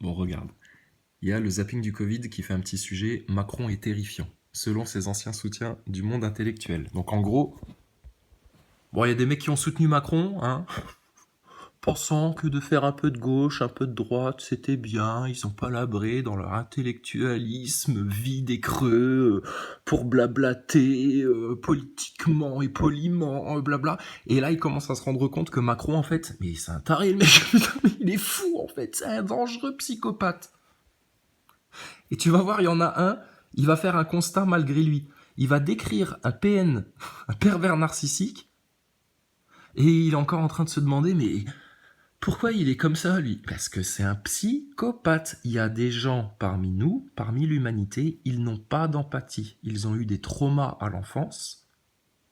Bon, regarde. Il y a le zapping du Covid qui fait un petit sujet. Macron est terrifiant, selon ses anciens soutiens du monde intellectuel. Donc en gros, bon, il y a des mecs qui ont soutenu Macron, hein, pensant que de faire un peu de gauche, un peu de droite, c'était bien. Ils sont pas labrés dans leur intellectualisme vide et creux pour blablater politiquement et poliment, blabla. Et là, ils commencent à se rendre compte que Macron, en fait, mais c'est un taré, le mec, putain, mais il est fou, en fait. C'est un dangereux psychopathe. Et tu vas voir, il y en a un, il va faire un constat malgré lui. Il va décrire un PN, un pervers narcissique, et il est encore en train de se demander, mais pourquoi il est comme ça, lui? Parce que c'est un psychopathe. Il y a des gens parmi nous, parmi l'humanité, ils n'ont pas d'empathie. Ils ont eu des traumas à l'enfance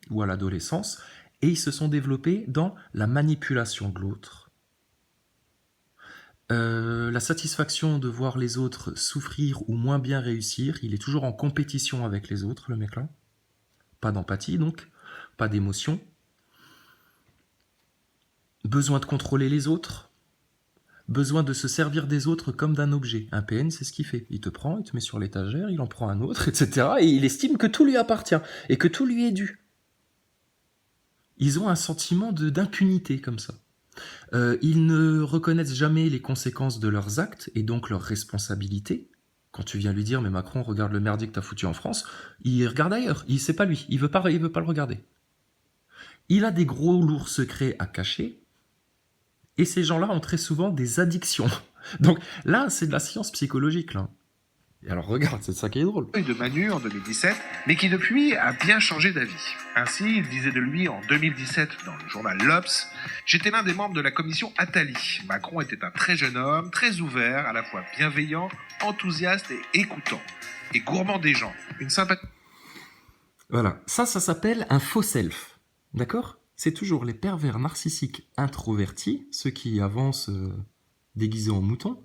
ou à l'adolescence, et ils se sont développés dans la manipulation de l'autre, la satisfaction de voir les autres souffrir ou moins bien réussir. Il est toujours en compétition avec les autres, le mec là. Pas d'empathie donc, pas d'émotion. Besoin de contrôler les autres. Besoin de se servir des autres comme d'un objet. Un PN, c'est ce qu'il fait. Il te prend, il te met sur l'étagère, il en prend un autre, etc. Et il estime que tout lui appartient et que tout lui est dû. Ils ont un sentiment d'impunité comme ça. Ils ne reconnaissent jamais les conséquences de leurs actes et donc leurs responsabilités. Quand tu viens lui dire, mais Macron, regarde le merdier que t'as foutu en France, il regarde ailleurs. C'est pas lui. Il veut pas le regarder. Il a des gros lourds secrets à cacher. Et ces gens-là ont très souvent des addictions. Donc là, c'est de la science psychologique, là. Et alors regarde, c'est ça qui est drôle. De Manu en 2017, mais qui depuis a bien changé d'avis. Ainsi, il disait de lui en 2017 dans le journal L'Obs: j'étais l'un des membres de la commission Attali. Macron était un très jeune homme, très ouvert, à la fois bienveillant, enthousiaste et écoutant. Et gourmand des gens. Une sympathie. Voilà, ça s'appelle un faux self. D'accord? C'est toujours les pervers narcissiques introvertis, ceux qui avancent déguisés en moutons.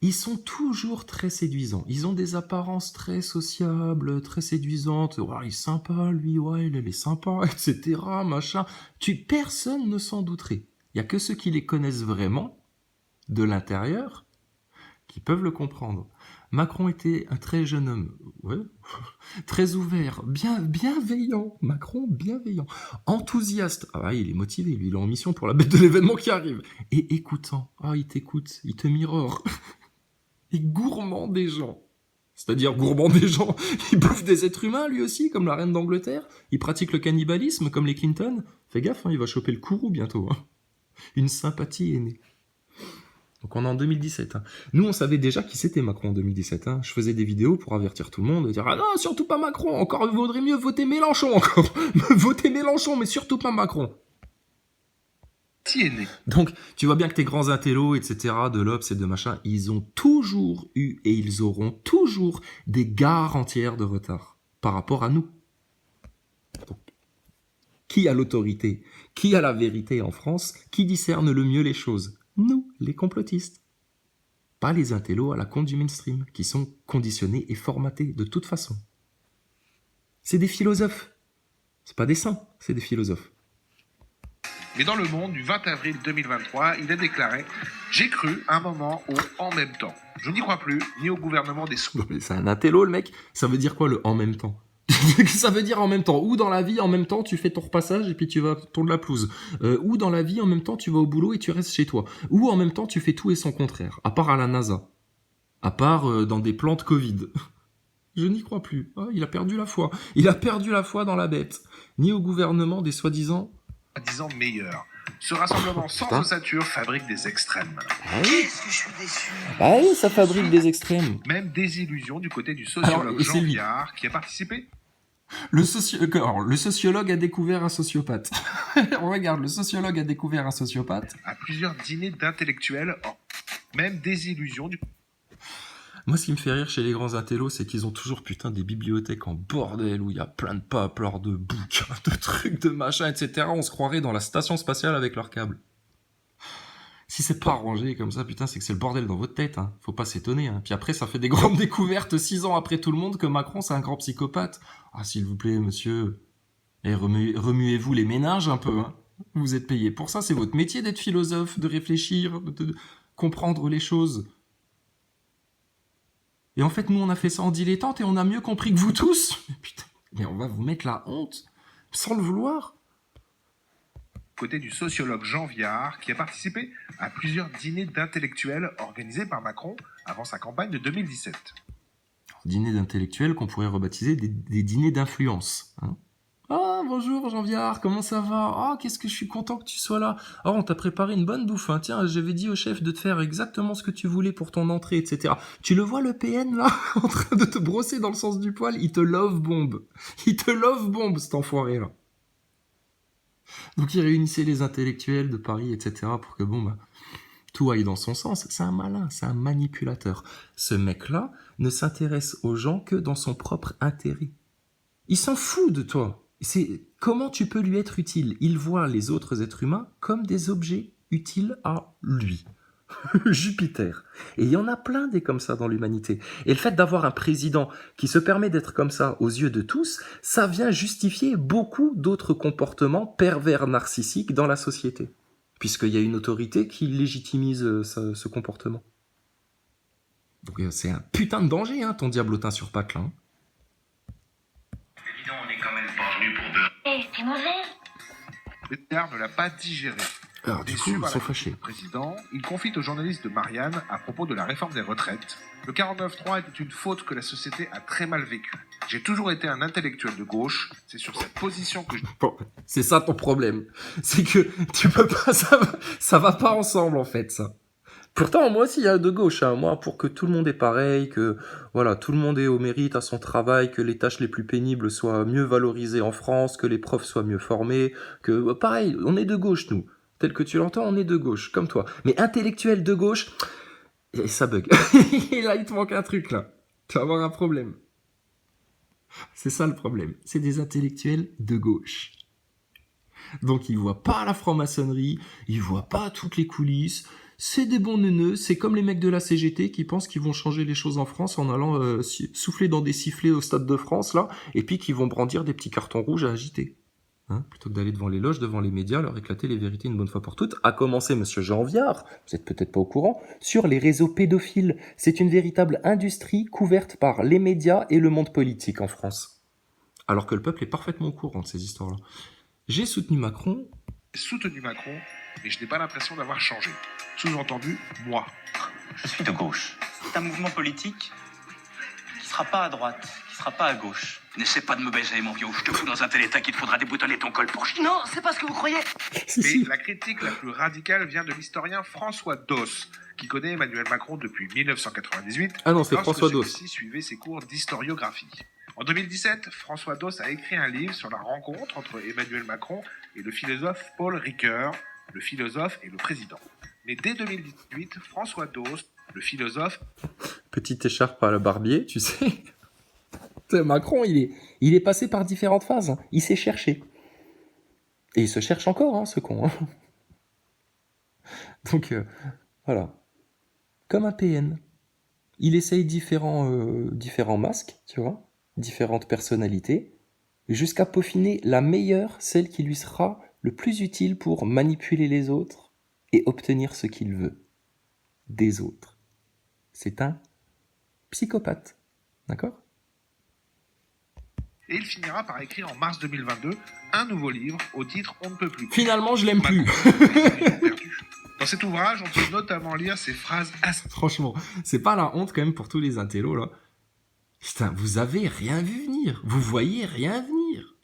Ils sont toujours très séduisants. Ils ont des apparences très sociables, très séduisantes. Ouais, il est sympa, lui, ouais, il est sympa, etc. Machin. Personne ne s'en douterait. Il n'y a que ceux qui les connaissent vraiment, de l'intérieur, qui peuvent le comprendre. Macron était un très jeune homme, ouais, très ouvert, bienveillant. Macron, bienveillant. Enthousiaste. Ah ouais, il est motivé, lui, il est en mission pour la bête de l'événement qui arrive. Et écoutant. Ah, il t'écoute, il te mirore. Et gourmand des gens. C'est-à-dire gourmand des gens. Il bouffe des êtres humains, lui aussi, comme la reine d'Angleterre. Il pratique le cannibalisme, comme les Clinton. Fais gaffe, hein, il va choper le courroux bientôt. Hein. Une sympathie est née. Donc on est en 2017. Hein. Nous, on savait déjà qui c'était Macron en 2017. Hein. Je faisais des vidéos pour avertir tout le monde, dire « Ah non, surtout pas Macron, encore il vaudrait mieux voter Mélenchon, encore. Voter Mélenchon, mais surtout pas Macron. » Donc, tu vois bien que tes grands intellos, etc., de l'Obs et de machin, ils ont toujours eu et ils auront toujours des gares entières de retard par rapport à nous. Donc, qui a l'autorité? Qui a la vérité en France? Qui discerne le mieux les choses? Nous, les complotistes. Pas les intellos à la con du mainstream, qui sont conditionnés et formatés de toute façon. C'est des philosophes. C'est pas des saints, c'est des philosophes. Mais dans Le Monde, du 20 avril 2023, il a déclaré: j'ai cru un moment au « en même temps ». Je n'y crois plus, ni au gouvernement des sous. C'est un intello, le mec. Ça veut dire quoi, le « en même temps » ? Ça veut dire en même temps. Ou dans la vie, en même temps, tu fais ton repassage et puis tu vas tourner la pelouse. Ou dans la vie, en même temps, tu vas au boulot et tu restes chez toi. Ou en même temps, tu fais tout et son contraire. À part à la NASA. À part dans des plans de Covid. Je n'y crois plus. Ah, il a perdu la foi. Il a perdu la foi dans la bête. Ni au gouvernement des soi-disant... Disant meilleur. Ce rassemblement sans ossature fabrique des extrêmes. Ah oui. Qu'est-ce que je suis déçu. Ah oui, ça fabrique des extrêmes. Même des illusions du côté du sociologue Jean Viard, qui a participé. Le sociologue a découvert un sociopathe. Regarde, le sociologue a découvert un sociopathe. À plusieurs dîners d'intellectuels, même des illusions du... Moi, ce qui me fait rire chez les grands intellos, c'est qu'ils ont toujours putain des bibliothèques en bordel où il y a plein de papeleurs, de bouquins, de trucs, de machins, etc. On se croirait dans la station spatiale avec leurs câbles. Si c'est pas rangé comme ça, putain, c'est que c'est le bordel dans votre tête. Hein. Faut pas s'étonner. Hein. Puis après, ça fait des grandes découvertes 6 ans après tout le monde que Macron, c'est un grand psychopathe. Ah, s'il vous plaît, monsieur, remuez-vous les méninges un peu. Hein. Vous êtes payé pour ça, c'est votre métier d'être philosophe, de réfléchir, de comprendre les choses. Et en fait, nous, on a fait ça en dilettante et on a mieux compris que vous tous. Mais putain, mais on va vous mettre la honte, sans le vouloir. Côté du sociologue Jean Viard, qui a participé à plusieurs dîners d'intellectuels organisés par Macron avant sa campagne de 2017. Dîner d'intellectuels qu'on pourrait rebaptiser des dîners d'influence. Hein. Ah, bonjour Jean Viard, comment ça va? Ah, qu'est-ce que je suis content que tu sois là. Ah, on t'a préparé une bonne bouffe, hein. Tiens, j'avais dit au chef de te faire exactement ce que tu voulais pour ton entrée, etc. Tu le vois le PN là, en train de te brosser dans le sens du poil, il te love bombe. Il te love bombe, cet enfoiré là. Donc il réunissait les intellectuels de Paris, etc. pour que tout aille dans son sens. C'est un malin, c'est un manipulateur. Ce mec-là ne s'intéresse aux gens que dans son propre intérêt. Il s'en fout de toi. C'est comment tu peux lui être utile. Il voit les autres êtres humains comme des objets utiles à lui. Jupiter. Et il y en a plein des comme ça dans l'humanité. Et le fait d'avoir un président qui se permet d'être comme ça aux yeux de tous, ça vient justifier beaucoup d'autres comportements pervers narcissiques dans la société. Puisqu'il y a une autorité qui légitimise ce comportement. Donc c'est un putain de danger, hein, ton diablotin sur pattes là. Hein. On est quand même pas venu pour deux. Eh, c'est mauvais. Bédard ne l'a pas digéré. Alors du coup, ils sont fâchés. Le président, il confie au journaliste de Marianne à propos de la réforme des retraites. Le 49.3 était une faute que la société a très mal vécue. J'ai toujours été un intellectuel de gauche. C'est sur cette position que je... Bon, c'est ça ton problème. C'est que tu peux pas, ça va pas ensemble en fait, ça. Pourtant, moi aussi, il y a de gauche. Hein. Moi, pour que tout le monde est pareil, que voilà, tout le monde ait au mérite à son travail, que les tâches les plus pénibles soient mieux valorisées en France, que les profs soient mieux formés, que pareil, on est de gauche, nous. Tel que tu l'entends, on est de gauche, comme toi. Mais intellectuel de gauche, ça bug. Et là, il te manque un truc, là. Tu vas avoir un problème. C'est ça le problème. C'est des intellectuels de gauche. Donc, ils voient pas la franc-maçonnerie, ils voient pas toutes les coulisses. C'est des bons neuneux, c'est comme les mecs de la CGT qui pensent qu'ils vont changer les choses en France en allant souffler dans des sifflets au Stade de France, là, et puis qu'ils vont brandir des petits cartons rouges à agiter. Hein, plutôt que d'aller devant les loges, devant les médias, leur éclater les vérités une bonne fois pour toutes, à commencer, monsieur Jean Viard, vous êtes peut-être pas au courant, sur les réseaux pédophiles. C'est une véritable industrie couverte par les médias et le monde politique en France. Alors que le peuple est parfaitement au courant de ces histoires-là. J'ai soutenu Macron. Et je n'ai pas l'impression d'avoir changé. Sous-entendu, moi. Je suis de gauche. C'est un mouvement politique qui sera pas à droite, qui sera pas à gauche. N'essaie pas de me baiser, mon vieux. Je te fous dans un tel état qu'il te faudra déboutonner ton col pour... Non, c'est pas ce que vous croyez. Mais la critique la plus radicale vient de l'historien François Doss, qui connaît Emmanuel Macron depuis 1998. Ah non, c'est François Doss. Celui-ci suivait ses cours d'historiographie. En 2017, François Doss a écrit un livre sur la rencontre entre Emmanuel Macron et le philosophe Paul Ricoeur, le philosophe et le président. Mais dès 2018, François Doss, le philosophe... Petite écharpe à la barbier, tu sais. Macron, il est passé par différentes phases. Hein. Il s'est cherché. Et il se cherche encore, hein, ce con. Hein. Donc, voilà. Comme un PN. Il essaye différents masques, tu vois, différentes personnalités, jusqu'à peaufiner la meilleure, celle qui lui sera le plus utile pour manipuler les autres et obtenir ce qu'il veut des autres. C'est un psychopathe. D'accord ? Et il finira par écrire en mars 2022 un nouveau livre au titre « On ne peut plus ». Finalement, je l'aime plus. Dans cet ouvrage, on peut notamment lire ces phrases... Franchement, c'est pas la honte quand même pour tous les intellos, là. Putain, vous avez rien vu venir. Vous voyez rien venir.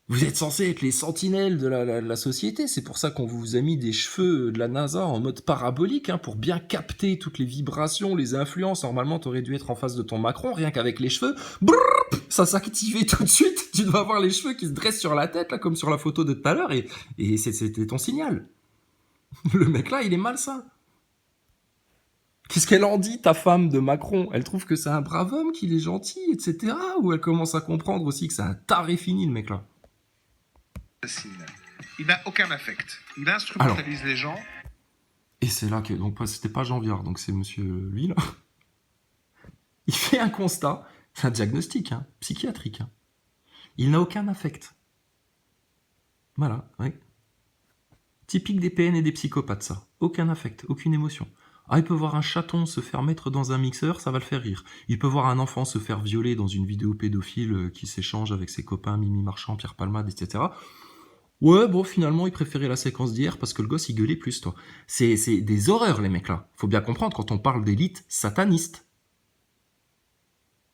Vous êtes censés être les sentinelles de la société. C'est pour ça qu'on vous a mis des cheveux de la NASA en mode parabolique, hein, pour bien capter toutes les vibrations, les influences. Normalement, t'aurais dû être en face de ton Macron, rien qu'avec les cheveux. Brrr, ça s'activait tout de suite. Tu dois avoir les cheveux qui se dressent sur la tête, là, comme sur la photo de tout à l'heure, et c'était ton signal. Le mec là, il est malsain. Qu'est-ce qu'elle en dit, ta femme de Macron? Elle trouve que c'est un brave homme, qu'il est gentil, etc. Ou elle commence à comprendre aussi que c'est un taré fini, le mec là? Il n'a aucun affect. Il instrumentalise les gens. Et c'est là que... Donc, c'était pas Jean Viard, donc c'est monsieur lui, là. Il fait un constat, c'est un diagnostic, hein, psychiatrique. Hein. Il n'a aucun affect. Voilà, oui. Typique des PN et des psychopathes, ça. Aucun affect, aucune émotion. Ah, il peut voir un chaton se faire mettre dans un mixeur, ça va le faire rire. Il peut voir un enfant se faire violer dans une vidéo pédophile qui s'échange avec ses copains Mimi Marchand, Pierre Palmade, etc. Ouais, bon, finalement, il préférait la séquence d'hier parce que le gosse, il gueulait plus, toi. C'est des horreurs, les mecs, là. Faut bien comprendre quand on parle d'élite sataniste.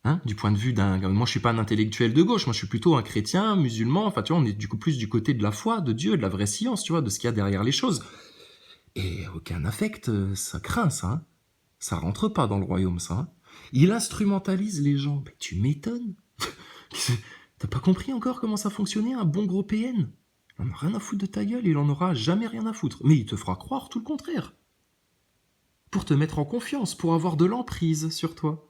Hein, du point de vue d'un... Moi, je suis pas un intellectuel de gauche, moi, je suis plutôt un chrétien, musulman, enfin, tu vois, on est du coup plus du côté de la foi, de Dieu, de la vraie science, tu vois, de ce qu'il y a derrière les choses. Et aucun affect, ça craint, ça. Hein. Ça rentre pas dans le royaume, ça. Hein. Il instrumentalise les gens. Mais tu m'étonnes. T'as pas compris encore comment ça fonctionnait, un bon gros PN? Il en a rien à foutre de ta gueule, il en aura jamais rien à foutre. Mais il te fera croire tout le contraire. Pour te mettre en confiance, pour avoir de l'emprise sur toi.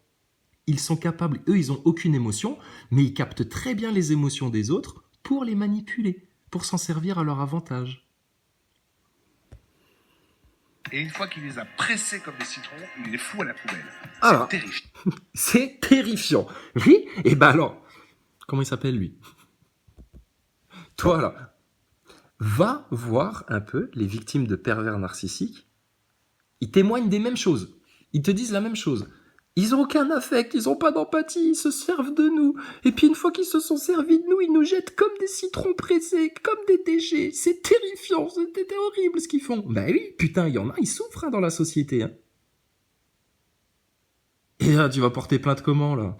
Ils sont capables, eux, ils ont aucune émotion, mais ils captent très bien les émotions des autres pour les manipuler, pour s'en servir à leur avantage. Et une fois qu'il les a pressés comme des citrons, il les fout à la poubelle. Ah. C'est terrifiant. C'est terrifiant. Oui, et ben alors, comment il s'appelle lui? Toi là, va voir un peu les victimes de pervers narcissiques. Ils témoignent des mêmes choses. Ils te disent la même chose. Ils n'ont aucun affect, ils n'ont pas d'empathie, ils se servent de nous. Et puis une fois qu'ils se sont servis de nous, ils nous jettent comme des citrons pressés, comme des déchets. C'est terrifiant, c'était horrible ce qu'ils font. Ben oui, putain, il y en a, ils souffrent hein, dans la société. Hein. Et là, tu vas porter plainte comment, là?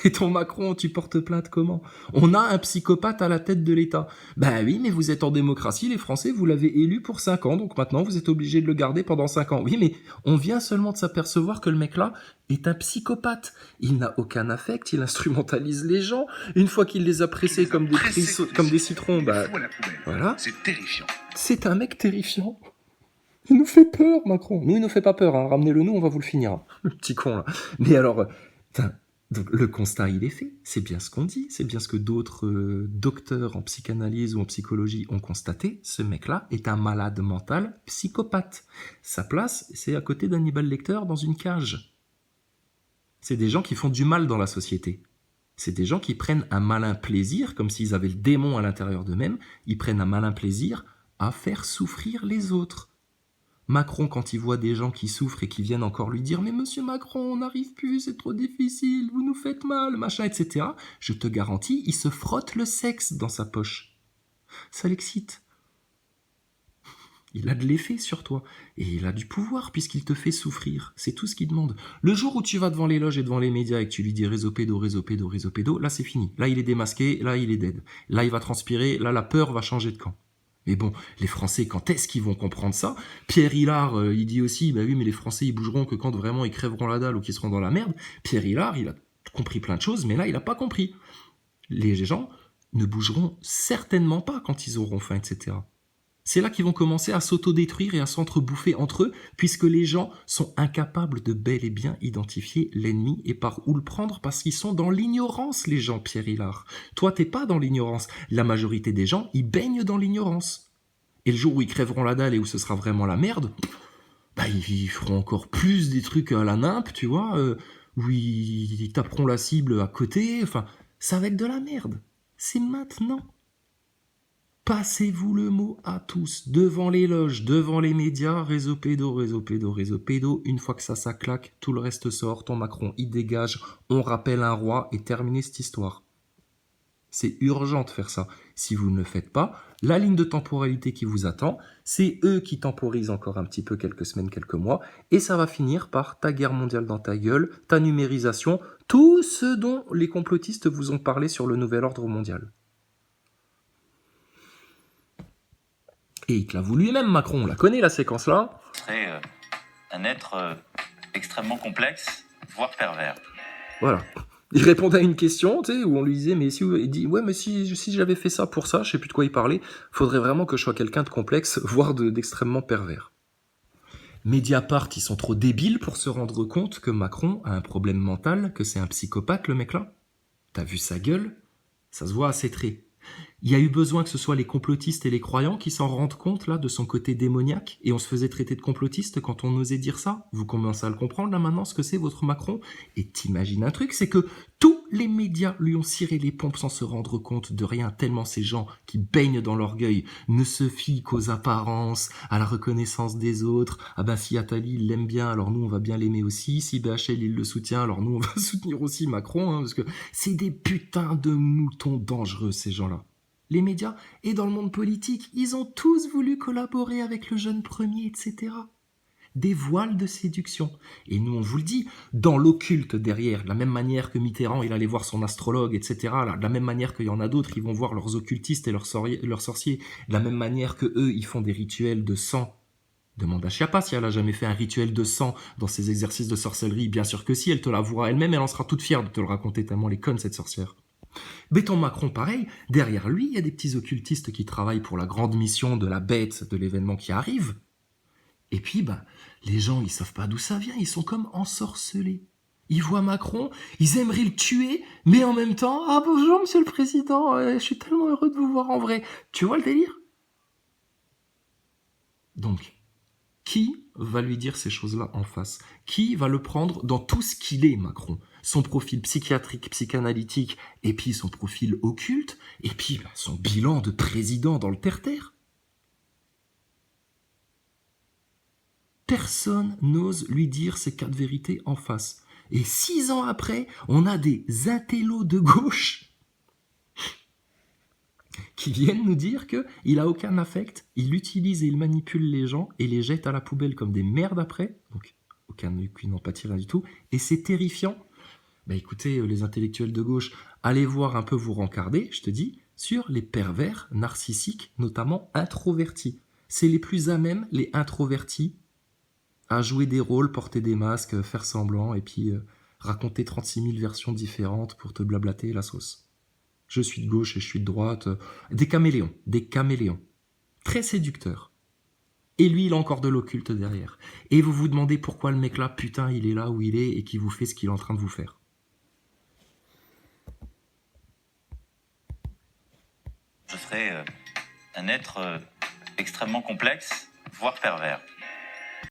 Et ton Macron, tu portes plainte comment? On a un psychopathe à la tête de l'État. Ben oui, mais vous êtes en démocratie, les Français, vous l'avez élu pour 5 ans, donc maintenant vous êtes obligé de le garder pendant 5 ans. Oui, mais on vient seulement de s'apercevoir que le mec-là est un psychopathe. Il n'a aucun affect, il instrumentalise les gens. Une fois qu'il les a pressés comme des citrons, bah voilà. C'est terrifiant. C'est un mec terrifiant. Il nous fait peur, Macron. Nous, il nous fait pas peur. Hein. Ramenez-le nous, on va vous le finir. Le petit con, là. Mais alors, donc, le constat, il est fait. C'est bien ce qu'on dit. C'est bien ce que d'autres docteurs en psychanalyse ou en psychologie ont constaté. Ce mec-là est un malade mental psychopathe. Sa place, c'est à côté d'Hannibal Lecter dans une cage. C'est des gens qui font du mal dans la société. C'est des gens qui prennent un malin plaisir, comme s'ils avaient le démon à l'intérieur d'eux-mêmes. Ils prennent un malin plaisir à faire souffrir les autres. Macron, quand il voit des gens qui souffrent et qui viennent encore lui dire « Mais monsieur Macron, on n'arrive plus, c'est trop difficile, vous nous faites mal, machin, etc. » Je te garantis, il se frotte le sexe dans sa poche. Ça l'excite. Il a de l'effet sur toi. Et il a du pouvoir puisqu'il te fait souffrir. C'est tout ce qu'il demande. Le jour où tu vas devant les loges et devant les médias et que tu lui dis « réseau pédo, là c'est fini. Là il est démasqué, là il est dead. Là il va transpirer, là la peur va changer de camp. » Mais bon, les Français, quand est-ce qu'ils vont comprendre ça? Pierre Hilard, il dit aussi, bah oui, mais les Français, ils bougeront que quand vraiment ils crèveront la dalle ou qu'ils seront dans la merde. Pierre Hilard, il a compris plein de choses, mais là, il n'a pas compris. Les gens ne bougeront certainement pas quand ils auront faim, etc. C'est là qu'ils vont commencer à s'autodétruire et à s'entrebouffer entre eux, puisque les gens sont incapables de bel et bien identifier l'ennemi et par où le prendre, parce qu'ils sont dans l'ignorance, les gens, Pierre Hilard. Toi, t'es pas dans l'ignorance. La majorité des gens, ils baignent dans l'ignorance. Et le jour où ils crèveront la dalle et où ce sera vraiment la merde, bah, ils feront encore plus des trucs à la nimpe, tu vois, où ils taperont la cible à côté, enfin, ça va être de la merde. C'est maintenant. Passez-vous le mot à tous, devant les loges, devant les médias, réseau pédo. Une fois que ça claque, tout le reste sort, ton Macron, il dégage, on rappelle un roi et terminer cette histoire. C'est urgent de faire ça. Si vous ne le faites pas, la ligne de temporalité qui vous attend, c'est eux qui temporisent encore un petit peu quelques semaines, quelques mois, et ça va finir par ta guerre mondiale dans ta gueule, ta numérisation, tout ce dont les complotistes vous ont parlé sur le nouvel ordre mondial. Et il te l'a voulu lui-même, Macron, on la connaît la séquence là. C'est un être extrêmement complexe, voire pervers. Voilà. Il répondait à une question, tu sais, où on lui disait, mais si, il dit, ouais, mais si j'avais fait ça pour ça, je sais plus de quoi il parlait, faudrait vraiment que je sois quelqu'un de complexe, voire d'extrêmement pervers. Mediapart, ils sont trop débiles pour se rendre compte que Macron a un problème mental, que c'est un psychopathe, le mec là. T'as vu sa gueule? Ça se voit à ses traits. Il y a eu besoin que ce soit les complotistes et les croyants qui s'en rendent compte là de son côté démoniaque et on se faisait traiter de complotiste quand on osait dire ça. Vous commencez à le comprendre là maintenant ce que c'est votre Macron. Et t'imagines un truc, c'est que tous les médias lui ont ciré les pompes sans se rendre compte de rien, tellement ces gens qui baignent dans l'orgueil ne se fient qu'aux apparences, à la reconnaissance des autres. Ah ben si Attali il l'aime bien, alors nous on va bien l'aimer aussi. Si BHL il le soutient, alors nous on va soutenir aussi Macron, parce que c'est des putains de moutons dangereux ces gens-là. Les médias et dans le monde politique, ils ont tous voulu collaborer avec le jeune premier, etc. Des voiles de séduction. Et nous, on vous le dit, dans l'occulte derrière, de la même manière que Mitterrand, il allait voir son astrologue, etc., là, de la même manière qu'il y en a d'autres, ils vont voir leurs occultistes et leurs sorciers, de la même manière que eux, ils font des rituels de sang. Demande à Chiappa si elle a jamais fait un rituel de sang dans ses exercices de sorcellerie. Bien sûr que si, elle te l'avouera elle-même, elle en sera toute fière de te le raconter tellement elle est conne, cette sorcière. Béton Macron, pareil, derrière lui, il y a des petits occultistes qui travaillent pour la grande mission de la bête de l'événement qui arrive. Et puis, les gens, ils savent pas d'où ça vient, ils sont comme ensorcelés. Ils voient Macron, ils aimeraient le tuer, mais en même temps, ah bonjour monsieur le président, je suis tellement heureux de vous voir en vrai. Tu vois le délire? Donc, qui va lui dire ces choses-là en face? Qui va le prendre dans tout ce qu'il est, Macron? Son profil psychiatrique, psychanalytique, et puis son profil occulte, et puis son bilan de président dans le terre-terre? Personne n'ose lui dire ces quatre vérités en face. Et 6 ans après, on a des intellos de gauche qui viennent nous dire qu'il n'a aucun affect, il utilise et il manipule les gens et les jette à la poubelle comme des merdes après. Donc, aucune empathie, rien du tout. Et c'est terrifiant. Écoutez, les intellectuels de gauche, allez voir un peu vous rencarder, je te dis, sur les pervers narcissiques, notamment introvertis. C'est les plus à même, les introvertis, à jouer des rôles, porter des masques, faire semblant, et puis raconter 36 000 versions différentes pour te blablater la sauce. Je suis de gauche et je suis de droite. Des caméléons. Très séducteurs. Et lui, il a encore de l'occulte derrière. Et vous vous demandez pourquoi le mec là, putain, il est là où il est et qu'il vous fait ce qu'il est en train de vous faire. Je serais un être extrêmement complexe, voire pervers.